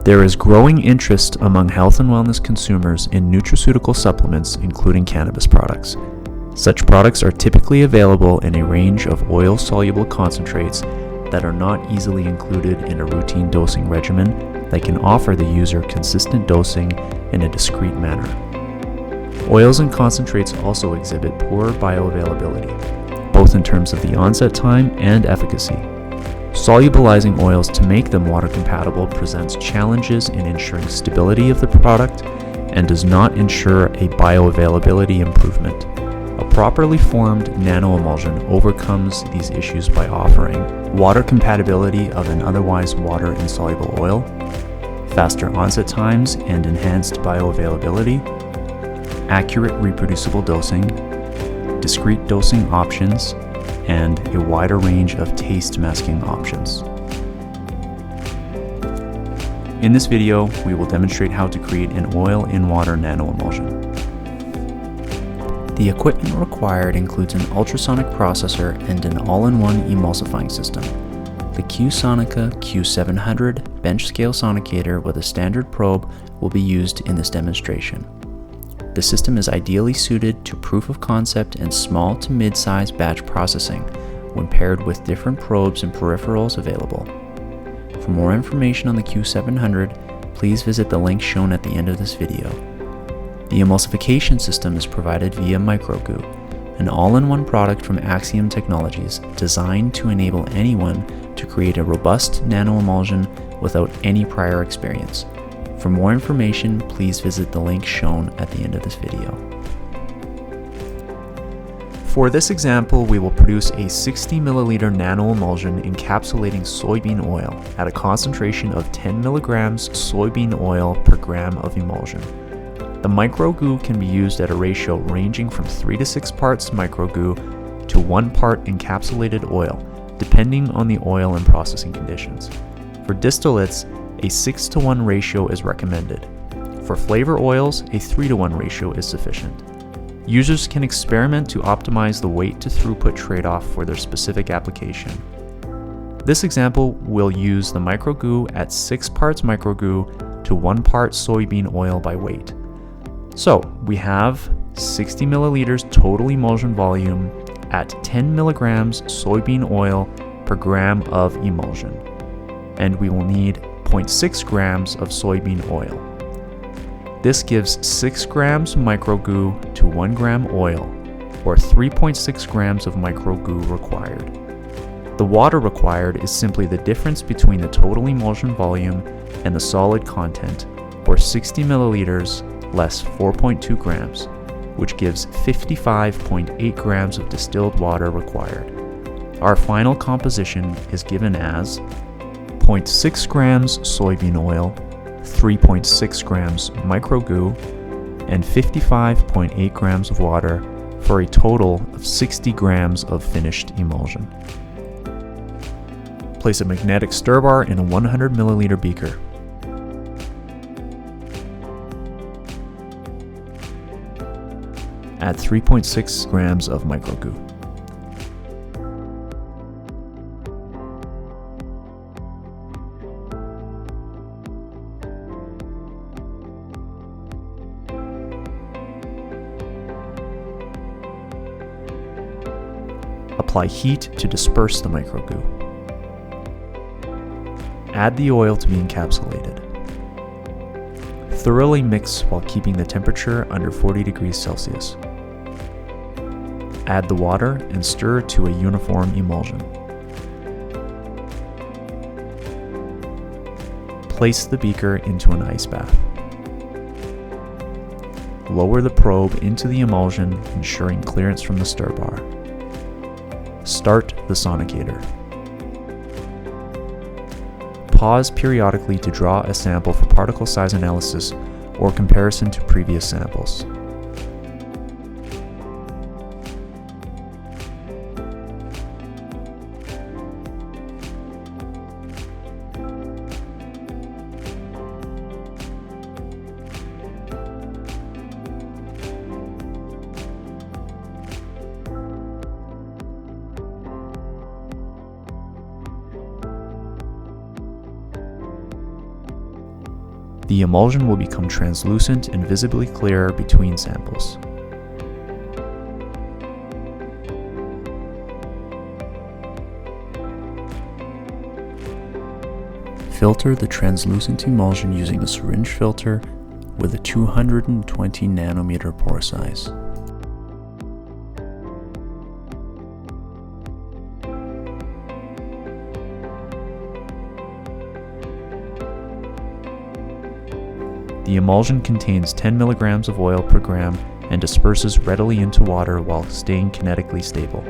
There is growing interest among health and wellness consumers in nutraceutical supplements, including cannabis products. Such products are typically available in a range of oil-soluble concentrates that are not easily included in a routine dosing regimen that can offer the user consistent dosing in a discrete manner. Oils and concentrates also exhibit poor bioavailability, both in terms of the onset time and efficacy. Solubilizing oils to make them water compatible presents challenges in ensuring stability of the product and does not ensure a bioavailability improvement. A properly formed nanoemulsion overcomes these issues by offering water compatibility of an otherwise water-insoluble oil, faster onset times and enhanced bioavailability, accurate reproducible dosing, discrete dosing options, and a wider range of taste masking options. In this video, we will demonstrate how to create an oil-in-water nanoemulsion. The equipment required includes an ultrasonic processor and an all-in-one emulsifying system. The Q-Sonica Q700 bench scale sonicator with a standard probe will be used in this demonstration. The system is ideally suited to proof of concept and small to mid-size batch processing when paired with different probes and peripherals available. For more information on the Q700, please visit the link shown at the end of this video. The emulsification system is provided via MicroGoo, an all-in-one product from Axiom Technologies designed to enable anyone to create a robust nanoemulsion without any prior experience. For more information, please visit the link shown at the end of this video. For this example, we will produce a 60 milliliter nanoemulsion encapsulating soybean oil at a concentration of 10 milligrams soybean oil per gram of emulsion. The microgoo can be used at a ratio ranging from 3 to 6 parts microgoo to 1 part encapsulated oil, depending on the oil and processing conditions. For distillates, a 6-to-1 ratio is recommended. For flavor oils, a 3-to-1 ratio is sufficient. Users can experiment to optimize the weight to throughput trade-off for their specific application. This example will use the microgoo at 6 parts microgoo to 1 part soybean oil by weight. So we have 60 milliliters total emulsion volume at 10 milligrams soybean oil per gram of emulsion, and we will need 0.6 grams of soybean oil. This gives 6 grams microgoo to 1 gram oil, or 3.6 grams of microgoo required. The water required is simply the difference between the total emulsion volume and the solid content, or 60 milliliters less 4.2 grams, which gives 55.8 grams of distilled water required. Our final composition is given as 0.6 grams soybean oil, 3.6 grams microgoo, and 55.8 grams of water for a total of 60 grams of finished emulsion. Place a magnetic stir bar in a 100 milliliter beaker. Add 3.6 grams of microgoo. Apply heat to disperse the microgoo. Add the oil to be encapsulated. Thoroughly mix while keeping the temperature under 40 degrees Celsius. Add the water and stir to a uniform emulsion. Place the beaker into an ice bath. Lower the probe into the emulsion, ensuring clearance from the stir bar. Start the sonicator. Pause periodically to draw a sample for particle size analysis or comparison to previous samples. The emulsion will become translucent and visibly clearer between samples. Filter the translucent emulsion using a syringe filter with a 220 nanometer pore size. The emulsion contains 10 milligrams of oil per gram and disperses readily into water while staying kinetically stable.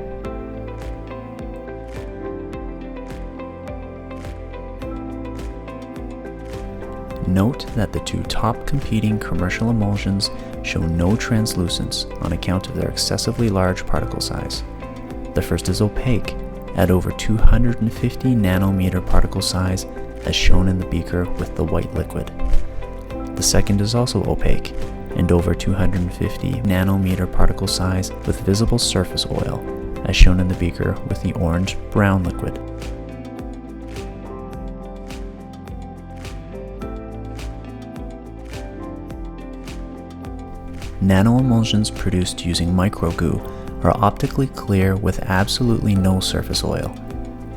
Note that the two top competing commercial emulsions show no translucence on account of their excessively large particle size. The first is opaque, at over 250 nanometer particle size as shown in the beaker with the white liquid. The second is also opaque, and over 250 nanometer particle size with visible surface oil, as shown in the beaker with the orange-brown liquid. Nanoemulsions produced using microgoo are optically clear with absolutely no surface oil.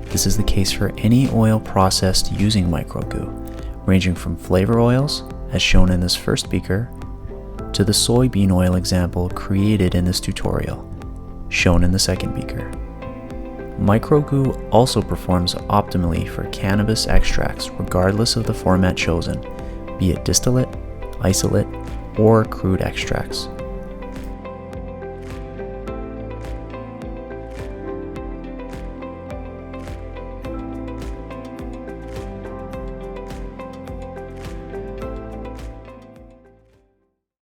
This is the case for any oil processed using microgoo, ranging from flavor oils, as shown in this first beaker, to the soybean oil example created in this tutorial, shown in the second beaker. Microgoo also performs optimally for cannabis extracts regardless of the format chosen, be it distillate, isolate, or crude extracts.